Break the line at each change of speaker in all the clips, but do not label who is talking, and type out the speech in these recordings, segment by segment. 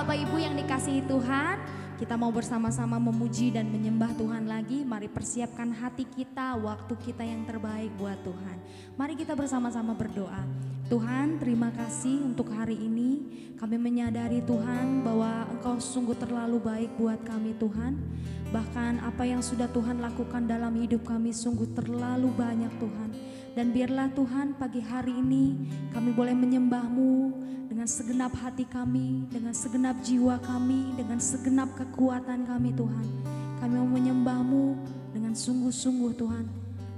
Bapak Ibu yang dikasihi Tuhan, kita mau bersama-sama memuji dan menyembah Tuhan lagi. Mari persiapkan hati kita, waktu kita yang terbaik buat Tuhan. Mari kita bersama-sama berdoa. Tuhan, terima kasih untuk hari ini. Kami menyadari Tuhan bahwa Engkau sungguh terlalu baik buat kami Tuhan. Bahkan apa yang sudah Tuhan lakukan dalam hidup kami sungguh terlalu banyak Tuhan. Dan biarlah Tuhan pagi hari ini kami boleh menyembah-Mu dengan segenap hati kami, dengan segenap jiwa kami, dengan segenap kekuatan kami Tuhan. Kami mau menyembah-Mu dengan sungguh-sungguh Tuhan.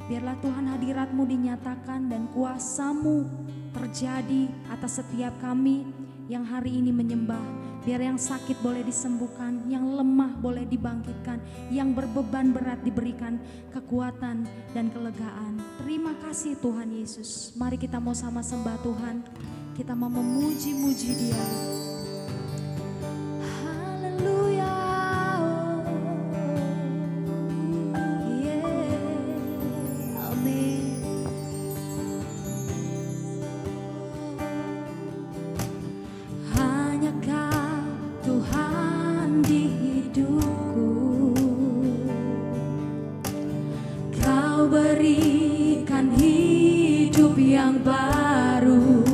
Biarlah Tuhan hadirat-Mu dinyatakan dan kuasa-Mu terjadi atas setiap kami yang hari ini menyembah. Biar yang sakit boleh disembuhkan, yang lemah boleh dibangkitkan, yang berbeban berat diberikan kekuatan dan kelegaan. Terima kasih Tuhan Yesus. Mari kita mau sama sembah Tuhan. Kita mau memuji-muji Dia. Haleluya. Yeah. Amin. Hanya Kau Tuhan di hidupku. Kau berikan hidup yang baru.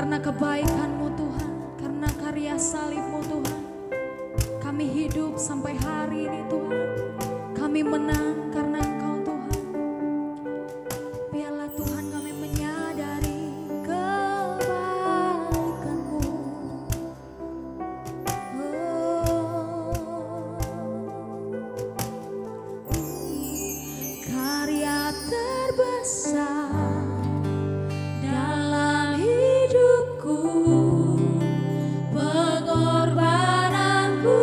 Karena kebaikan-Mu Tuhan, karena karya salib-Mu Tuhan, kami hidup sampai hari ini Tuhan. Kami menang karena Engkau Tuhan. Biarlah Tuhan kami menyadari kebaikan-Mu. Karya terbesar dalam hidupku, pengorbananmu,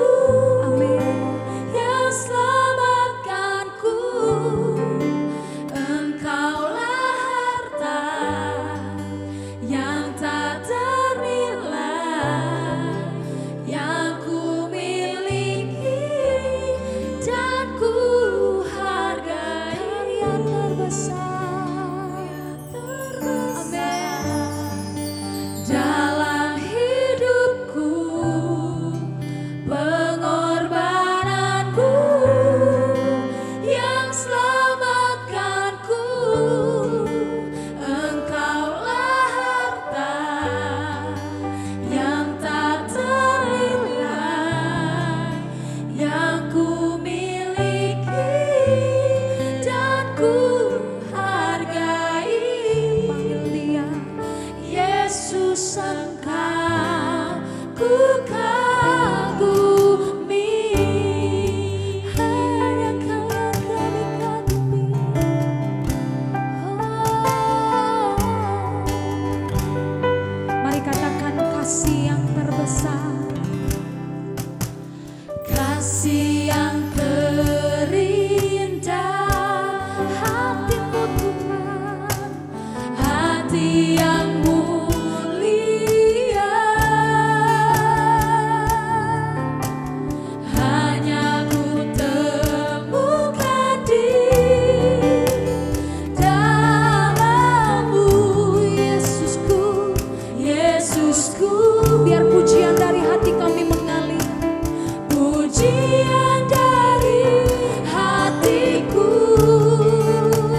amin, yang selamatkanku. Engkaulah harta yang tak ternilai, yang ku miliki dan ku hargai. Karya terbesar, dalam hidupku, pengorbananmu yang selamatkanku. Engkaulah harta yang tak ternilai, yang ku miliki dan ku hargai. Panggil Dia, Yesus, Engkau ku kagumi, hanya Kau yang kami kagumi. Mari katakan kasih yang terbesar, kasih yang terindah, hatimu Tuhan, hati yang mulia. Hanya ku temukan di dalam-Mu, Yesusku, Yesusku. Biar pujian dari hati kami mengalir, pujian dari hatiku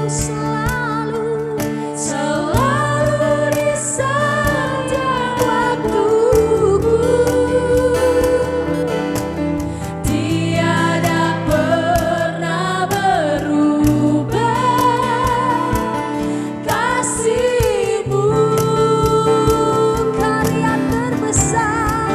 selalu, selalu di setiap waktuku. Tiada pernah berubah kasih-Mu. Karya terbesar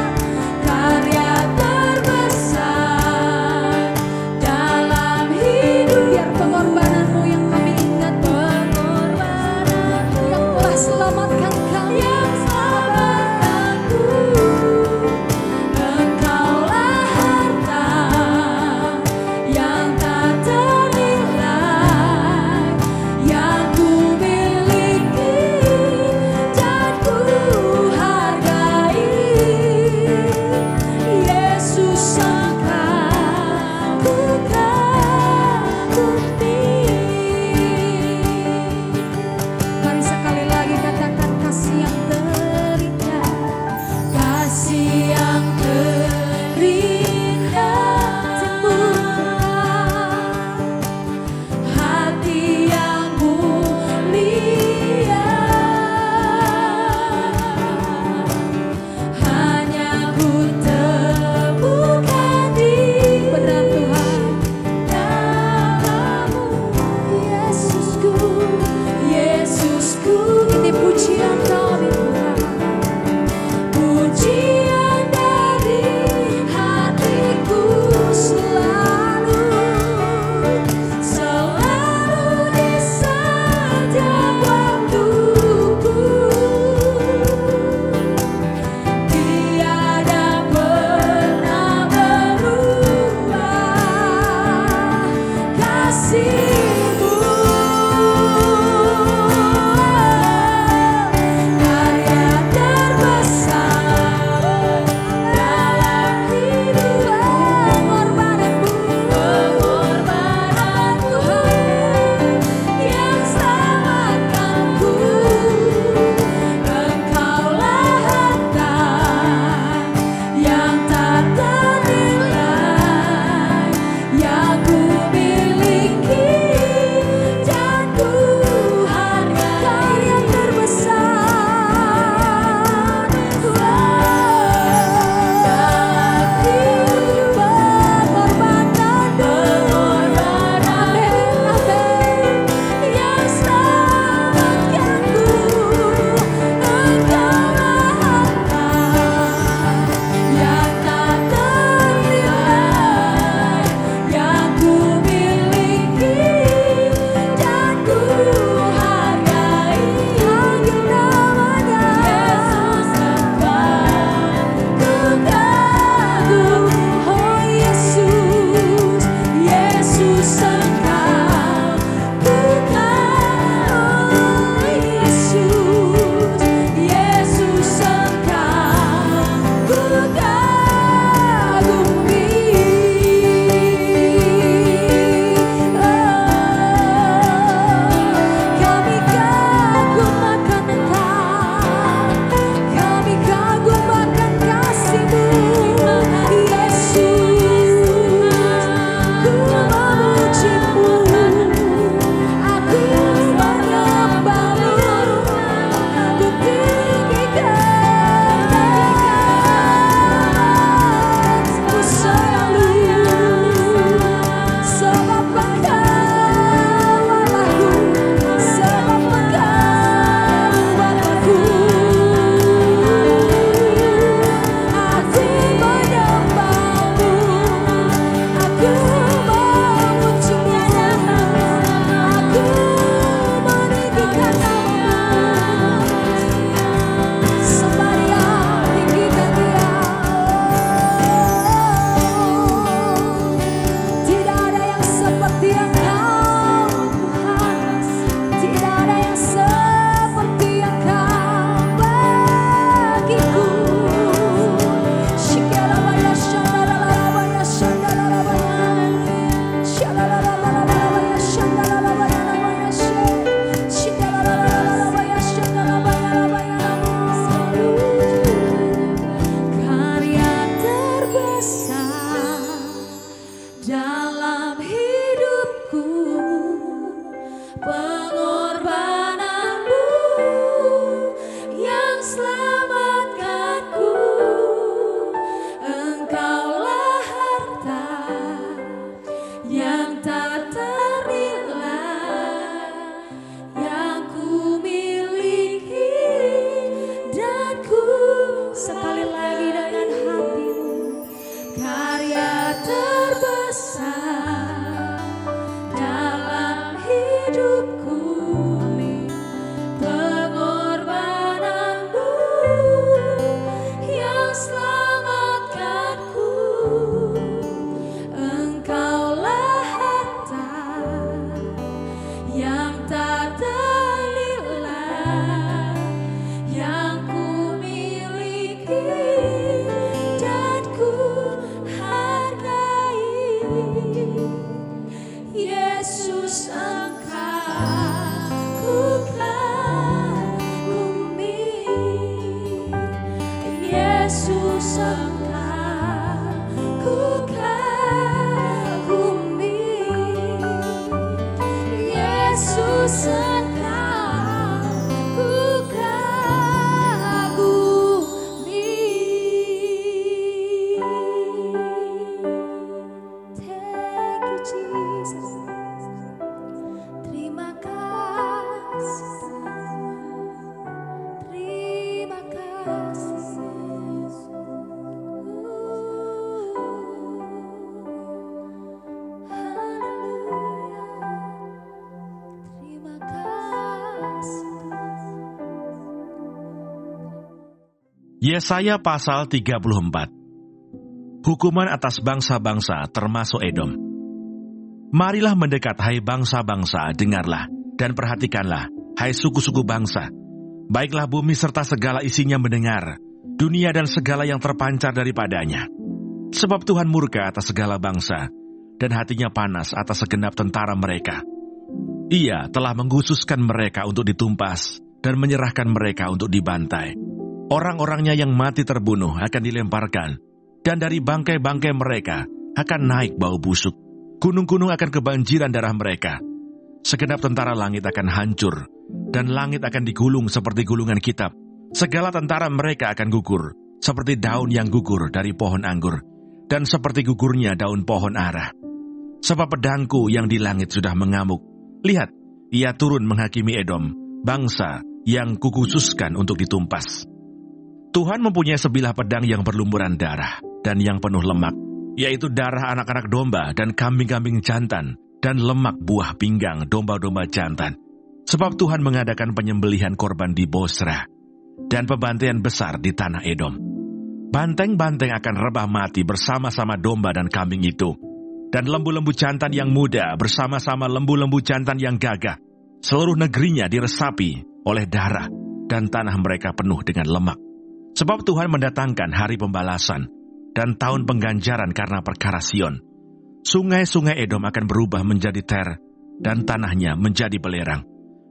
Yesaya pasal 34. Hukuman atas bangsa-bangsa termasuk Edom. Marilah mendekat, hai bangsa-bangsa, dengarlah dan perhatikanlah, hai suku-suku bangsa. Baiklah bumi serta segala isinya mendengar, dunia dan segala yang terpancar daripadanya. Sebab Tuhan murka atas segala bangsa, dan hatinya panas atas segenap tentara mereka. Ia telah mengkhususkan mereka untuk ditumpas, dan menyerahkan mereka untuk dibantai. Orang-orangnya yang mati terbunuh akan dilemparkan, dan dari bangkai-bangkai mereka akan naik bau busuk. Gunung-gunung akan kebanjiran darah mereka. Segenap tentara langit akan hancur, dan langit akan digulung seperti gulungan kitab. Segala tentara mereka akan gugur, seperti daun yang gugur dari pohon anggur, dan seperti gugurnya daun pohon ara. Sebab pedangku yang di langit sudah mengamuk. Lihat, ia turun menghakimi Edom, bangsa yang kukhususkan untuk ditumpas. Tuhan mempunyai sebilah pedang yang berlumuran darah dan yang penuh lemak, yaitu darah anak-anak domba dan kambing-kambing jantan, dan lemak buah pinggang domba-domba jantan. Sebab Tuhan mengadakan penyembelihan korban di Bosra, dan pembantaian besar di tanah Edom. Banteng-banteng akan rebah mati bersama-sama domba dan kambing itu, dan lembu-lembu jantan yang muda bersama-sama lembu-lembu jantan yang gagah. Seluruh negerinya diresapi oleh darah, dan tanah mereka penuh dengan lemak. Sebab Tuhan mendatangkan hari pembalasan dan tahun pengganjaran karena perkara Sion. Sungai-sungai Edom akan berubah menjadi ter, dan tanahnya menjadi belerang.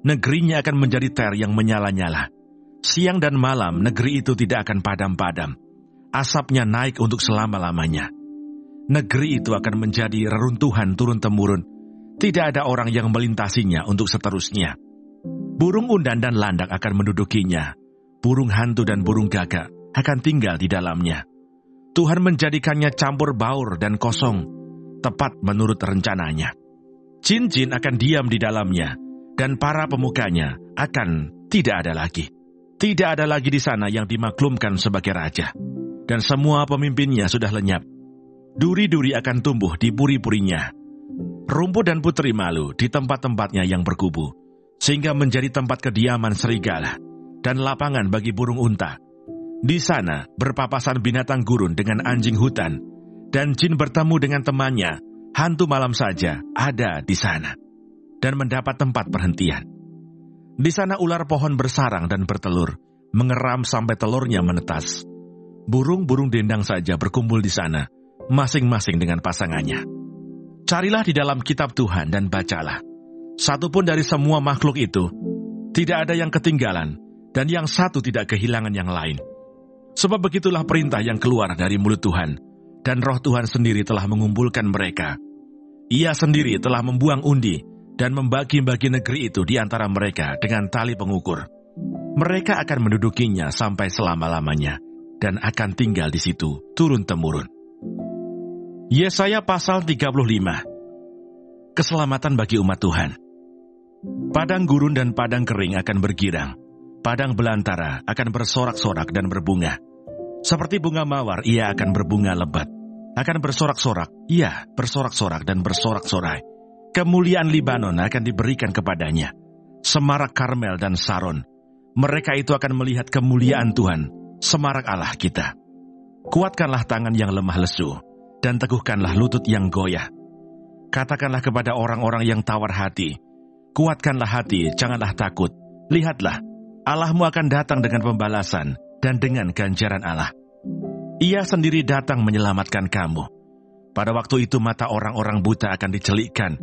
Negerinya akan menjadi ter yang menyala-nyala. Siang dan malam negeri itu tidak akan padam-padam. Asapnya naik untuk selama-lamanya. Negeri itu akan menjadi reruntuhan turun-temurun. Tidak ada orang yang melintasinya untuk seterusnya. Burung undan dan landak akan mendudukinya. Burung hantu dan burung gagak akan tinggal di dalamnya. Tuhan menjadikannya campur baur dan kosong, tepat menurut rencananya. Jin-jin akan diam di dalamnya, dan para pemukanya akan tidak ada lagi. Tidak ada lagi di sana yang dimaklumkan sebagai raja, dan semua pemimpinnya sudah lenyap. Duri-duri akan tumbuh di puri-purinya. Rumput dan putri malu di tempat-tempatnya yang berkubu, sehingga menjadi tempat kediaman serigala dan lapangan bagi burung unta. Di sana berpapasan binatang gurun dengan anjing hutan, dan jin bertemu dengan temannya. Hantu malam saja ada di sana, dan mendapat tempat perhentian. Di sana ular pohon bersarang dan bertelur, mengeram sampai telurnya menetas. Burung-burung dendang saja berkumpul di sana, masing-masing dengan pasangannya. Carilah di dalam kitab Tuhan dan bacalah. Satupun dari semua makhluk itu tidak ada yang ketinggalan, dan yang satu tidak kehilangan yang lain. Sebab begitulah perintah yang keluar dari mulut Tuhan, dan roh Tuhan sendiri telah mengumpulkan mereka. Ia sendiri telah membuang undi, dan membagi-bagi negeri itu di antara mereka dengan tali pengukur. Mereka akan mendudukinya sampai selama-lamanya, dan akan tinggal di situ turun-temurun. Yesaya pasal 35. Keselamatan bagi umat Tuhan. Padang gurun dan padang kering akan bergirang. Padang belantara akan bersorak-sorak dan berbunga. Seperti bunga mawar, ia akan berbunga lebat. Akan bersorak-sorak, ia bersorak-sorak dan bersorak-sorai. Kemuliaan Libanon akan diberikan kepadanya. Semarak Karmel dan Saron. Mereka itu akan melihat kemuliaan Tuhan, semarak Allah kita. Kuatkanlah tangan yang lemah lesu, dan teguhkanlah lutut yang goyah. Katakanlah kepada orang-orang yang tawar hati, kuatkanlah hati, janganlah takut. Lihatlah, Allahmu akan datang dengan pembalasan dan dengan ganjaran Allah. Ia sendiri datang menyelamatkan kamu. Pada waktu itu mata orang-orang buta akan dicelikkan,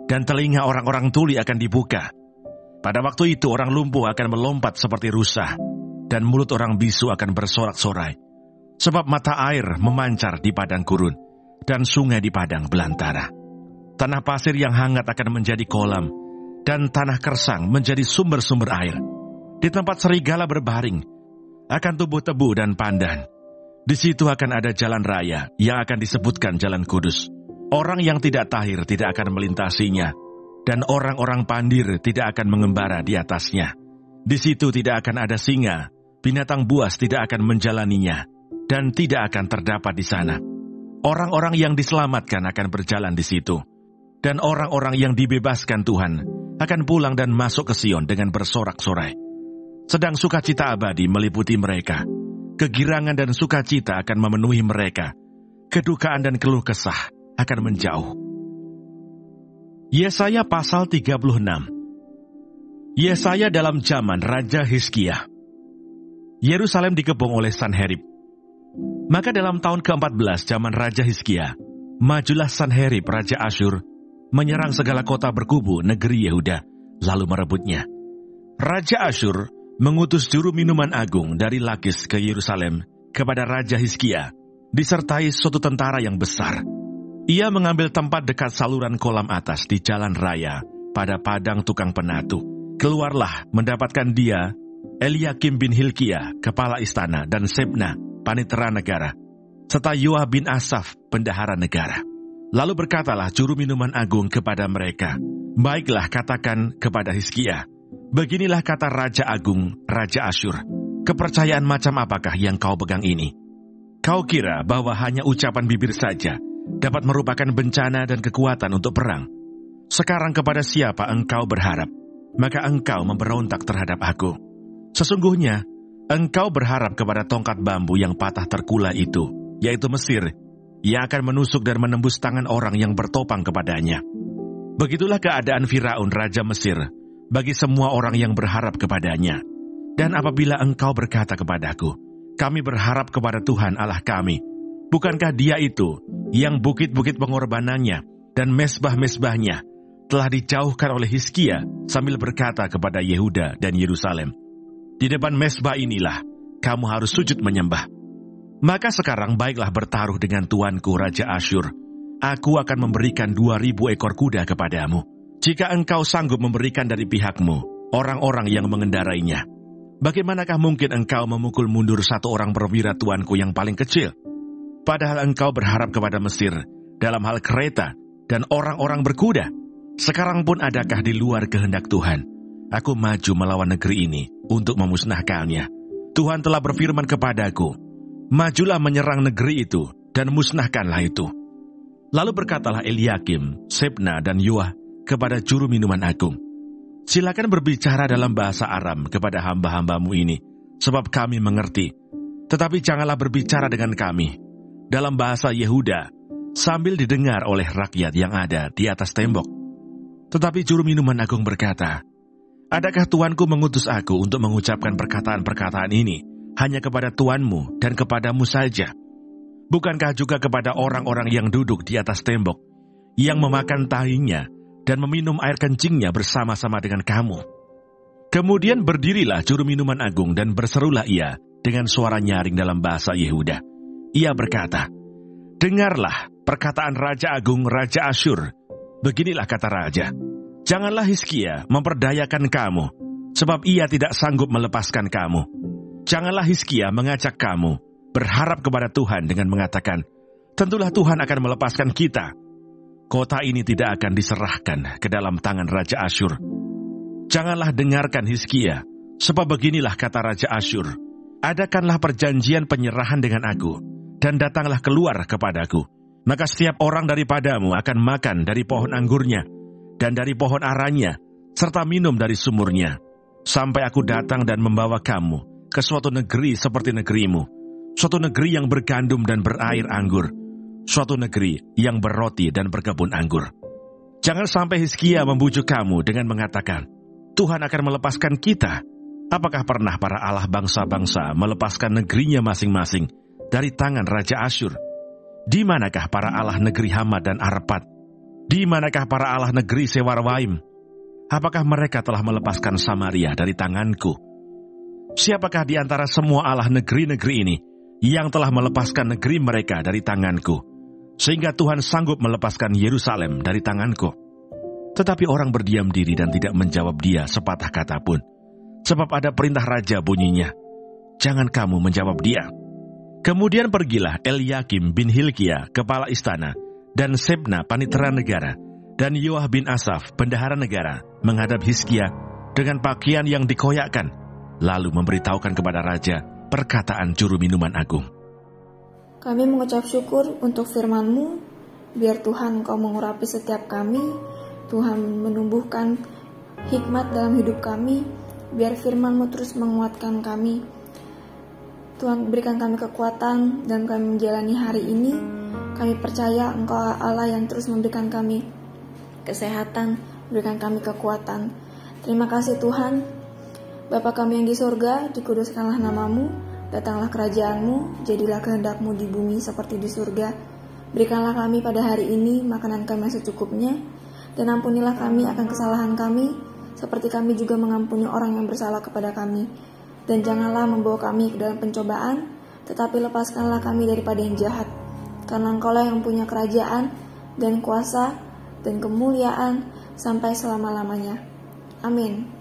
dan telinga orang-orang tuli akan dibuka. Pada waktu itu orang lumpuh akan melompat seperti rusa, dan mulut orang bisu akan bersorak-sorai. Sebab mata air memancar di padang gurun, dan sungai di padang belantara. Tanah pasir yang hangat akan menjadi kolam, dan tanah kersang menjadi sumber-sumber air. Di tempat serigala berbaring, akan tumbuh tebu dan pandan. Di situ akan ada jalan raya yang akan disebutkan Jalan Kudus. Orang yang tidak tahir tidak akan melintasinya, dan orang-orang pandir tidak akan mengembara di atasnya. Di situ tidak akan ada singa, binatang buas tidak akan menjalaninya, dan tidak akan terdapat di sana. Orang-orang yang diselamatkan akan berjalan di situ, dan orang-orang yang dibebaskan Tuhan akan pulang dan masuk ke Sion dengan bersorak-sorai. Sedang sukacita abadi meliputi mereka. Kegirangan dan sukacita akan memenuhi mereka. Kedukaan dan keluh kesah akan menjauh. Yesaya pasal 36. Yesaya dalam zaman Raja Hizkia. Yerusalem dikepung oleh Sanherib. Maka dalam tahun ke-14 zaman Raja Hizkia, majulah Sanherib Raja Asyur, menyerang segala kota berkubu negeri Yehuda, lalu merebutnya. Raja Asyur mengutus juru minuman agung dari Lakis ke Yerusalem kepada Raja Hizkia, disertai suatu tentara yang besar. Ia mengambil tempat dekat saluran kolam atas di jalan raya pada padang tukang penatu. Keluarlah mendapatkan dia, Eliakim bin Hilkia, kepala istana, dan Sebna, panitera negara, serta Yoah bin Asaf, bendahara negara. Lalu berkatalah juru minuman agung kepada mereka, "Baiklah, katakan kepada Hizkia, beginilah kata Raja Agung, Raja Asyur, kepercayaan macam apakah yang kau pegang ini? Kau kira bahwa hanya ucapan bibir saja dapat merupakan bencana dan kekuatan untuk perang? Sekarang kepada siapa engkau berharap? Maka engkau memberontak terhadap aku. Sesungguhnya, engkau berharap kepada tongkat bambu yang patah terkulai itu, yaitu Mesir, yang akan menusuk dan menembus tangan orang yang bertopang kepadanya. Begitulah keadaan Firaun Raja Mesir bagi semua orang yang berharap kepadanya. Dan apabila engkau berkata kepadaku, kami berharap kepada Tuhan Allah kami, bukankah dia itu yang bukit-bukit pengorbanannya dan mesbah-mesbahnya telah dijauhkan oleh Hizkia sambil berkata kepada Yehuda dan Yerusalem, di depan mesbah inilah kamu harus sujud menyembah. Maka sekarang baiklah bertaruh dengan tuanku Raja Asyur. Aku akan memberikan 2.000 ekor kuda kepadamu, jika engkau sanggup memberikan dari pihakmu orang-orang yang mengendarainya. Bagaimanakah mungkin engkau memukul mundur satu orang perwira tuanku yang paling kecil? Padahal engkau berharap kepada Mesir dalam hal kereta dan orang-orang berkuda. Sekarang pun adakah di luar kehendak Tuhan aku maju melawan negeri ini untuk memusnahkannya? Tuhan telah berfirman kepadaku, majulah menyerang negeri itu dan musnahkanlah itu. Lalu berkatalah Eliakim, Sebna, dan Yoah kepada juru minuman agung, silakan berbicara dalam bahasa Aram kepada hamba-hambamu ini, sebab kami mengerti. Tetapi janganlah berbicara dengan kami dalam bahasa Yehuda, sambil didengar oleh rakyat yang ada di atas tembok. Tetapi juru minuman agung berkata, adakah tuanku mengutus aku untuk mengucapkan perkataan-perkataan ini hanya kepada tuanmu dan kepadamu saja? Bukankah juga kepada orang-orang yang duduk di atas tembok, yang memakan tahinya dan meminum air kencingnya bersama-sama dengan kamu? Kemudian berdirilah juru minuman agung dan berserulah ia dengan suara nyaring dalam bahasa Yehuda. Ia berkata, dengarlah perkataan Raja Agung Raja Asyur. Beginilah kata Raja, janganlah Hizkia memperdayakan kamu, sebab ia tidak sanggup melepaskan kamu. Janganlah Hizkia mengajak kamu berharap kepada Tuhan dengan mengatakan, tentulah Tuhan akan melepaskan kita. Kota ini tidak akan diserahkan ke dalam tangan Raja Asyur. Janganlah dengarkan Hizkia, sebab beginilah kata Raja Asyur, adakanlah perjanjian penyerahan dengan aku, dan datanglah keluar kepadaku. Maka setiap orang daripadamu akan makan dari pohon anggurnya, dan dari pohon aranya, serta minum dari sumurnya, sampai aku datang dan membawa kamu ke suatu negeri seperti negerimu, suatu negeri yang bergandum dan berair anggur, suatu negeri yang berroti dan berkebun anggur. Jangan sampai Hizkia membujuk kamu dengan mengatakan, Tuhan akan melepaskan kita. Apakah pernah para allah bangsa-bangsa melepaskan negerinya masing-masing dari tangan Raja Asyur? Di manakah para allah negeri Hamad dan Arpad? Di manakah para allah negeri Sewarwaim? Apakah mereka telah melepaskan Samaria dari tanganku? Siapakah di antara semua allah negeri-negeri ini yang telah melepaskan negeri mereka dari tanganku, sehingga Tuhan sanggup melepaskan Yerusalem dari tanganku. Tetapi orang berdiam diri dan tidak menjawab dia sepatah kata pun. Sebab ada perintah raja bunyinya, jangan kamu menjawab dia. Kemudian pergilah Eliakim bin Hilkia, kepala istana, dan Sebna, panitera negara, dan Yoah bin Asaf, bendahara negara, menghadap Hizkia dengan pakaian yang dikoyakkan, lalu memberitahukan kepada raja perkataan juru minuman agung.
Kami mengucap syukur untuk firman-Mu, biar Tuhan Kau mengurapi setiap kami, Tuhan menumbuhkan hikmat dalam hidup kami, biar firman-Mu terus menguatkan kami. Tuhan berikan kami kekuatan dan kami menjalani hari ini. Kami percaya Engkau Allah yang terus memberikan kami kesehatan, berikan kami kekuatan. Terima kasih Tuhan. Bapa kami yang di surga, dikuduskanlah nama-Mu, datanglah kerajaan-Mu, jadilah kehendak-Mu di bumi seperti di surga. Berikanlah kami pada hari ini makanan kami yang secukupnya, dan ampunilah kami akan kesalahan kami, seperti kami juga mengampuni orang yang bersalah kepada kami. Dan janganlah membawa kami ke dalam pencobaan, tetapi lepaskanlah kami daripada yang jahat. Karena Engkaulah yang punya kerajaan, dan kuasa, dan kemuliaan, sampai selama-lamanya. Amin.